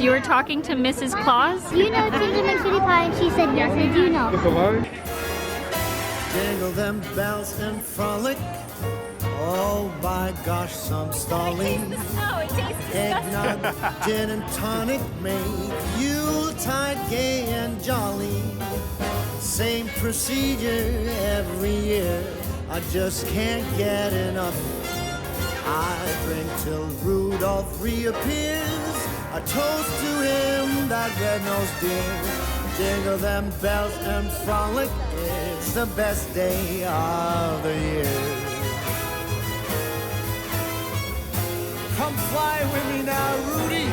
You were talking to Mrs. Claus? You know Ginger McSweetie Pie, and she said yes, I do know. Jingle them bells and frolic. Oh my gosh, some stalling. Eggnog, gin and tonic make Yuletide gay and jolly. Same procedure every year. I just can't get enough. I drink till Rudolph reappears. A toast to him, that red-nosed dear. Jingle them bells and frolic. It's the best day of the year. Come fly with me now, Rudy.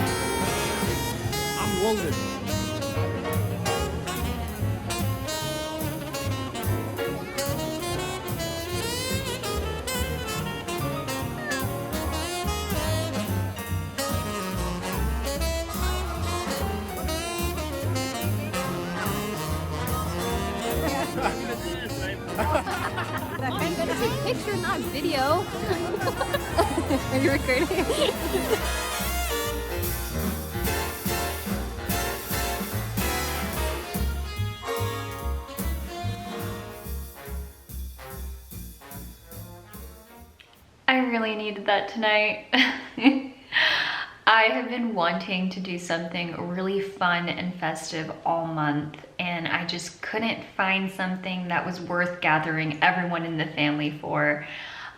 I'm loaded. I'm gonna take picture, not video. Are you recording? I really needed that tonight. I have been wanting to do something really fun and festive all month, and I just couldn't find something that was worth gathering everyone in the family for.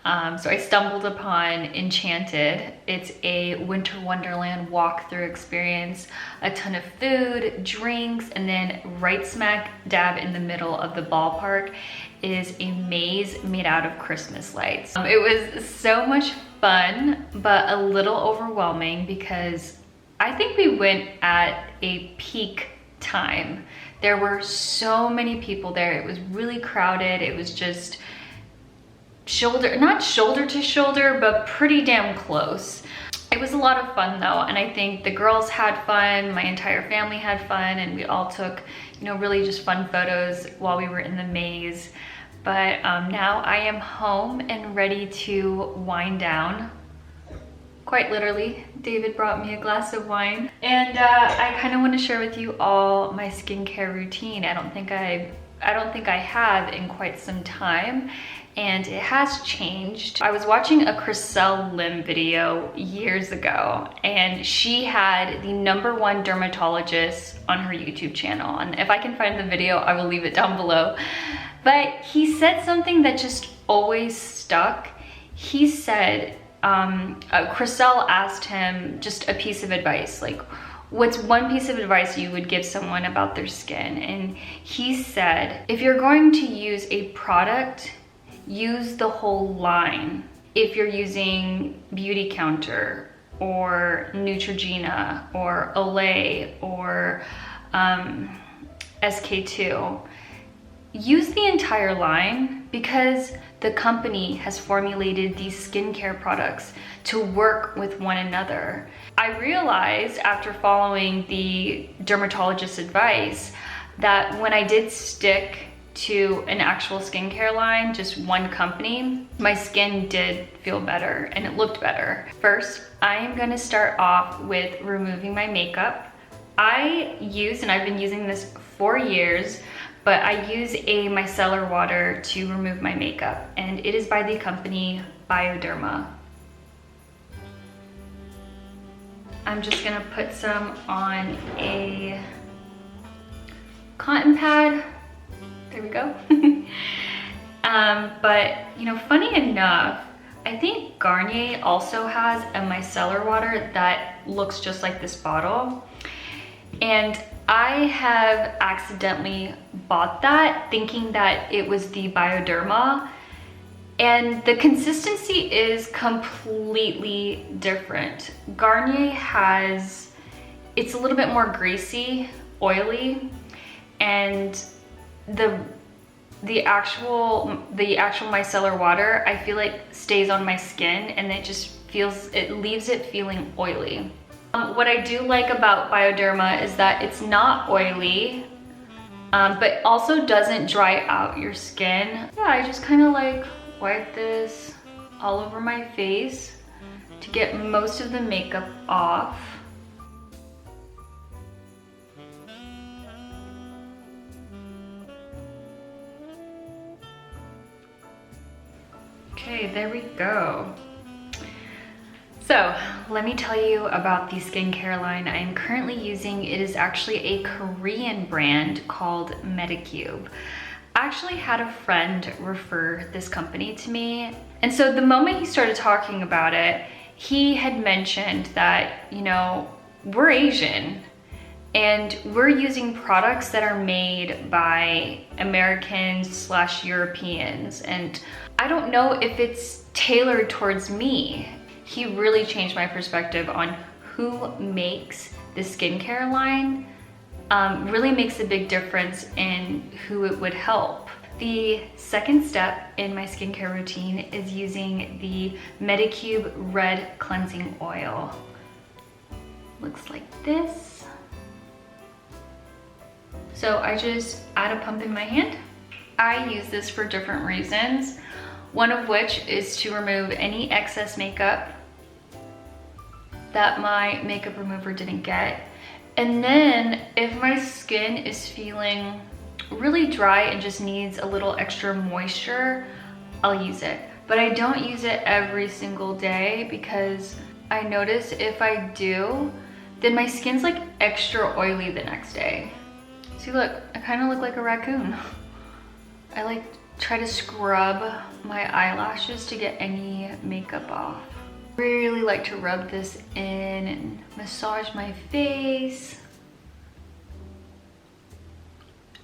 So I stumbled upon Enchanted. It's a Winter Wonderland walkthrough experience, a ton of food, drinks, and then right smack dab in the middle of the ballpark is a maze made out of Christmas lights. It was so much fun, but a little overwhelming because I think we went at a peak time. There were so many people there. It was really crowded. It was just not shoulder to shoulder, but pretty damn close. It was a lot of fun though, and I think the girls had fun, my entire family had fun, and we all took, you know, really just fun photos while we were in the maze. But now I am home and ready to wind down. Quite literally, David brought me a glass of wine, and I kind of want to share with you all my skincare routine. I don't think I have in quite some time, and it has changed. I was watching a Chriselle Lim video years ago, and she had the #1 dermatologist on her YouTube channel, and if I can find the video, I will leave it down below. But he said something that just always stuck. He said, Chriselle asked him just a piece of advice, like, what's one piece of advice you would give someone about their skin? And he said, if you're going to use a product, use the whole line. If you're using Beauty Counter or Neutrogena or Olay or SK2, use the entire line because the company has formulated these skincare products to work with one another. I realized after following the dermatologist's advice that when I did stick to an actual skincare line, just one company, my skin did feel better and it looked better. First, I am gonna start off with removing my makeup. I use, and I've been using this for years, but I use a micellar water to remove my makeup, and it is by the company Bioderma. I'm just gonna put some on a cotton pad. There we go. But you know, funny enough, I think Garnier also has a micellar water that looks just like this bottle. And I have accidentally bought that thinking that it was the Bioderma, and the consistency is completely different. Garnier has, it's a little bit more greasy, oily, and the actual micellar water, I feel like stays on my skin, and it leaves it feeling oily. What I do like about Bioderma is that it's not oily, but also doesn't dry out your skin. Yeah, I just kind of like wipe this all over my face to get most of the makeup off. Okay, there we go. So let me tell you about the skincare line I'm currently using. It is actually a Korean brand called Medicube. I actually had a friend refer this company to me. And so the moment he started talking about it, he had mentioned that, you know, we're Asian and we're using products that are made by Americans/Europeans. And I don't know if it's tailored towards me. He really changed my perspective on who makes the skincare line. Really makes a big difference in who it would help. The second step in my skincare routine is using the Medicube Red Cleansing Oil. Looks like this. So I just add a pump in my hand. I use this for different reasons. One of which is to remove any excess makeup that my makeup remover didn't get. And then if my skin is feeling really dry and just needs a little extra moisture, I'll use it. But I don't use it every single day because I notice if I do, then my skin's like extra oily the next day. See, look, I kind of look like a raccoon. I like try to scrub my eyelashes to get any makeup off. Really like to rub this in and massage my face.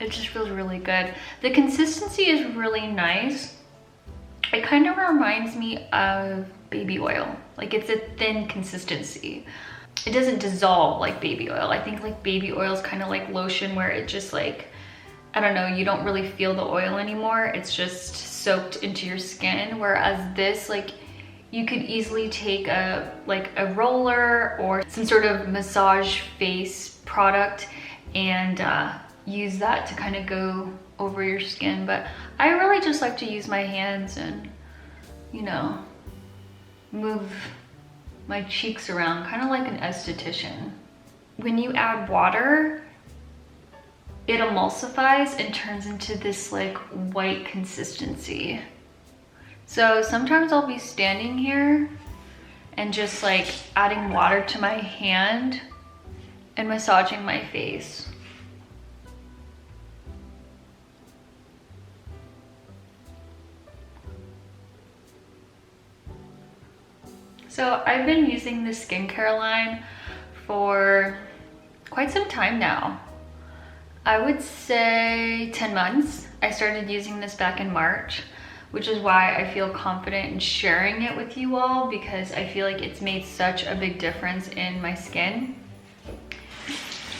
It just feels really good. The consistency is really nice. It kind of reminds me of baby oil. Like, it's a thin consistency. It doesn't dissolve like baby oil. I think like baby oil is kind of like lotion where it just like, I don't know, you don't really feel the oil anymore. It's just soaked into your skin. Whereas this, like, you could easily take a roller or some sort of massage face product and use that to kind of go over your skin. But I really just like to use my hands and, you know, move my cheeks around, kind of like an esthetician. When you add water, it emulsifies and turns into this like white consistency. So sometimes I'll be standing here and just like adding water to my hand and massaging my face. So I've been using this skincare line for quite some time now. I would say 10 months. I started using this back in March, which is why I feel confident in sharing it with you all, because I feel like it's made such a big difference in my skin.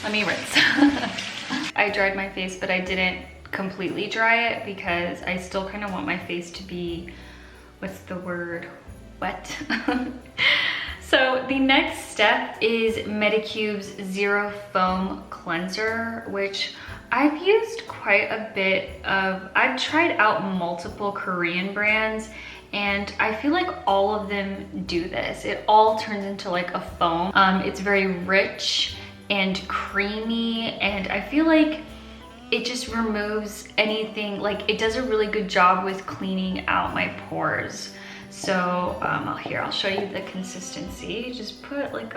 Let me rinse. I dried my face, but I didn't completely dry it because I still kind of want my face to be, what's the word, wet. So the next step is Medicube's Zero Foam Cleanser, which I've used quite a bit of. I've tried out multiple Korean brands and I feel like all of them do this. It all turns into like a foam. It's very rich and creamy, and I feel like it just removes anything, like it does a really good job with cleaning out my pores. So here, I'll show you the consistency. Just put like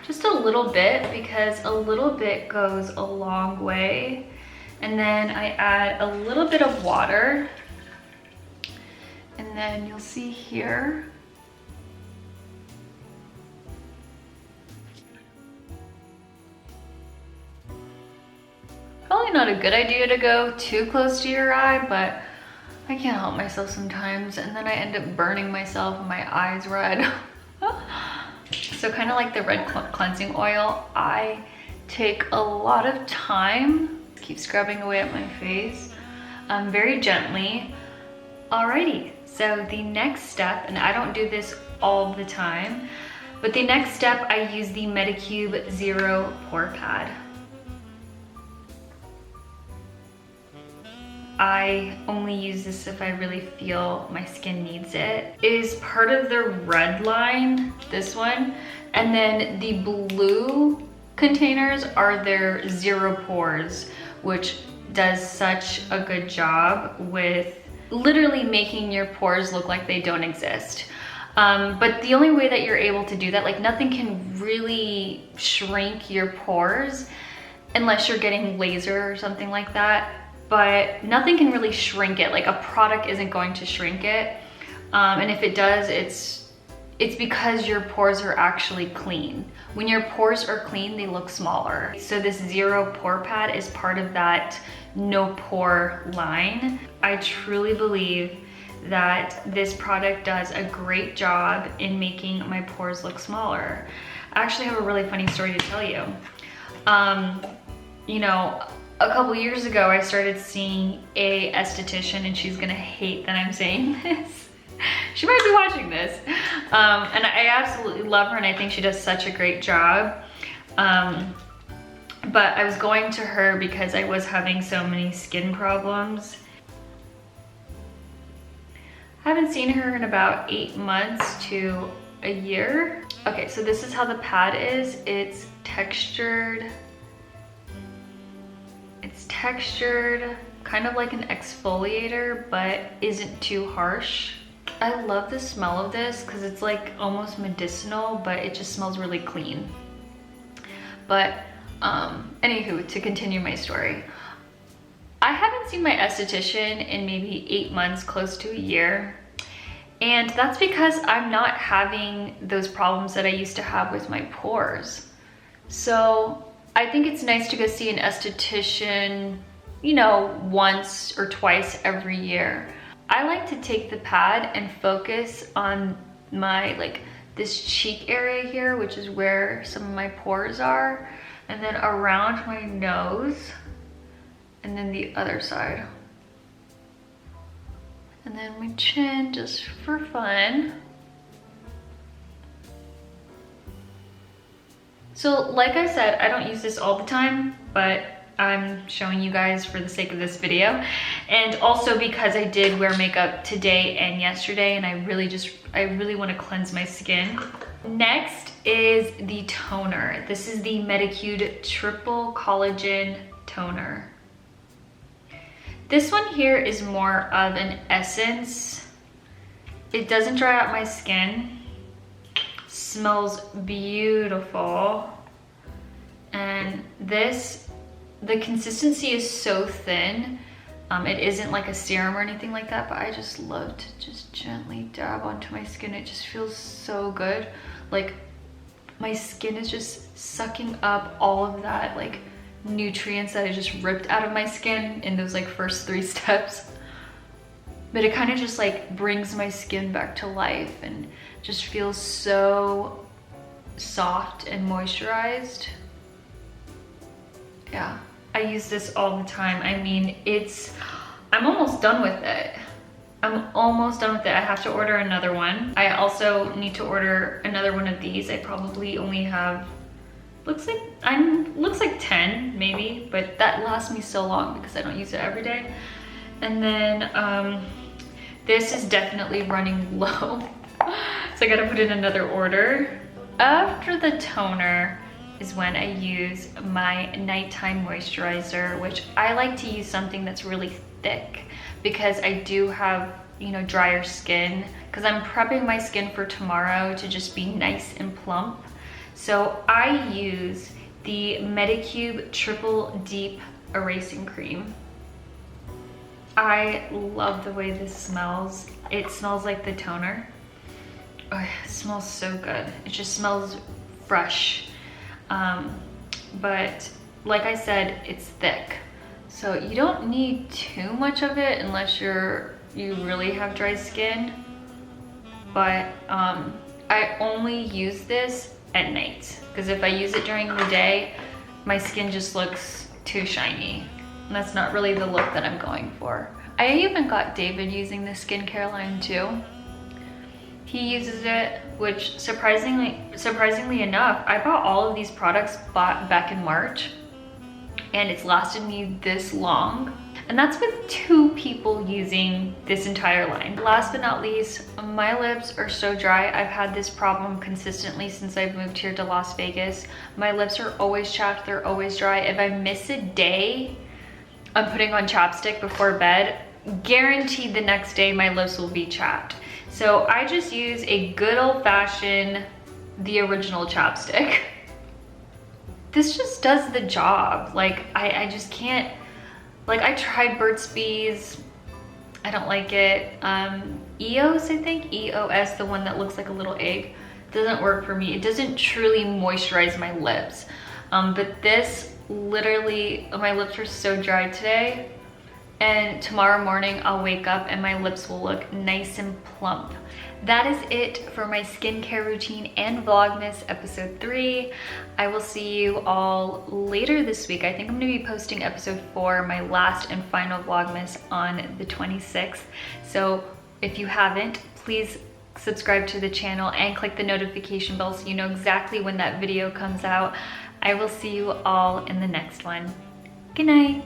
just a little bit, because a little bit goes a long way. And then I add a little bit of water. And then you'll see here. Probably not a good idea to go too close to your eye, but I can't help myself sometimes, and then I end up burning myself and my eyes red. So kind of like the red cleansing oil, I take a lot of time, keep scrubbing away at my face, very gently. Alrighty, so the next step, and I don't do this all the time, but the next step, I use the Medicube Zero Pore Pad. I only use this if I really feel my skin needs it. It is part of the red line, this one, and then the blue containers are their zero pores, which does such a good job with literally making your pores look like they don't exist. But the only way that you're able to do that, like nothing can really shrink your pores unless you're getting laser or something like that. But nothing can really shrink it. Like a product isn't going to shrink it. And if it does, it's because your pores are actually clean. When your pores are clean, they look smaller. So this Zero Pore Pad is part of that no pore line. I truly believe that this product does a great job in making my pores look smaller. I actually have a really funny story to tell you. You know, a couple years ago, I started seeing a esthetician, and she's gonna hate that I'm saying this. She might be watching this. And I absolutely love her, and I think she does such a great job. But I was going to her because I was having so many skin problems. I haven't seen her in about 8 months to a year. Okay, so this is how the pad is. It's textured. It's textured, kind of like an exfoliator, but isn't too harsh. I love the smell of this because it's like almost medicinal, but it just smells really clean. But anywho, to continue my story, I haven't seen my esthetician in maybe 8 months, close to a year. And that's because I'm not having those problems that I used to have with my pores. So I think it's nice to go see an esthetician, you know, once or twice every year. I like to take the pad and focus on my, like, this cheek area here, which is where some of my pores are, and then around my nose, and then the other side. And then my chin, just for fun. So like I said, I don't use this all the time, but I'm showing you guys for the sake of this video. And also because I did wear makeup today and yesterday, and I really want to cleanse my skin. Next is the toner. This is the Medicube Triple Collagen Toner. This one here is more of an essence. It doesn't dry out my skin. Smells beautiful. And this, the consistency is so thin. It isn't like a serum or anything like that, but I just love to just gently dab onto my skin. It just feels so good. Like my skin is just sucking up all of that like nutrients that I just ripped out of my skin in those like first 3 steps. But it kind of just like brings my skin back to life and just feels so soft and moisturized. Yeah, I use this all the time. I mean, I'm almost done with it. I'm almost done with it. I have to order another one. I also need to order another one of these. I probably only have, looks like 10 maybe, but that lasts me so long because I don't use it every day. And then this is definitely running low. So I gotta put in another order. After the toner is when I use my nighttime moisturizer, which I like to use something that's really thick because I do have, you know, drier skin because I'm prepping my skin for tomorrow to just be nice and plump. So I use the Medicube Triple Deep Erasing Cream. I love the way this smells. It smells like the toner. Oh, it smells so good. It just smells fresh. But like I said, it's thick. So you don't need too much of it unless you really have dry skin. But I only use this at night because if I use it during the day, my skin just looks too shiny. And that's not really the look that I'm going for. I even got David using this skincare line too. He uses it, which surprisingly enough, I bought all of these products back in March, and it's lasted me this long. And that's with 2 people using this entire line. Last but not least, my lips are so dry. I've had this problem consistently since I've moved here to Las Vegas. My lips are always chapped, they're always dry. If I miss a day, I'm putting on chapstick before bed, guaranteed the next day my lips will be chapped. So I just use a good old-fashioned, the original chapstick. This just does the job. Like, I just can't, like, I tried Burt's Bees. I don't like it. EOS, I think, EOS, the one that looks like a little egg, doesn't work for me. It doesn't truly moisturize my lips. But this literally, my lips are so dry today, and tomorrow morning I'll wake up and my lips will look nice and plump. That is it for my skincare routine and Vlogmas episode 3. I will see you all later this week. I think I'm gonna be posting episode 4, my last and final Vlogmas, on the 26th. So if you haven't, please subscribe to the channel and click the notification bell so you know exactly when that video comes out. I will see you all in the next one. Good night.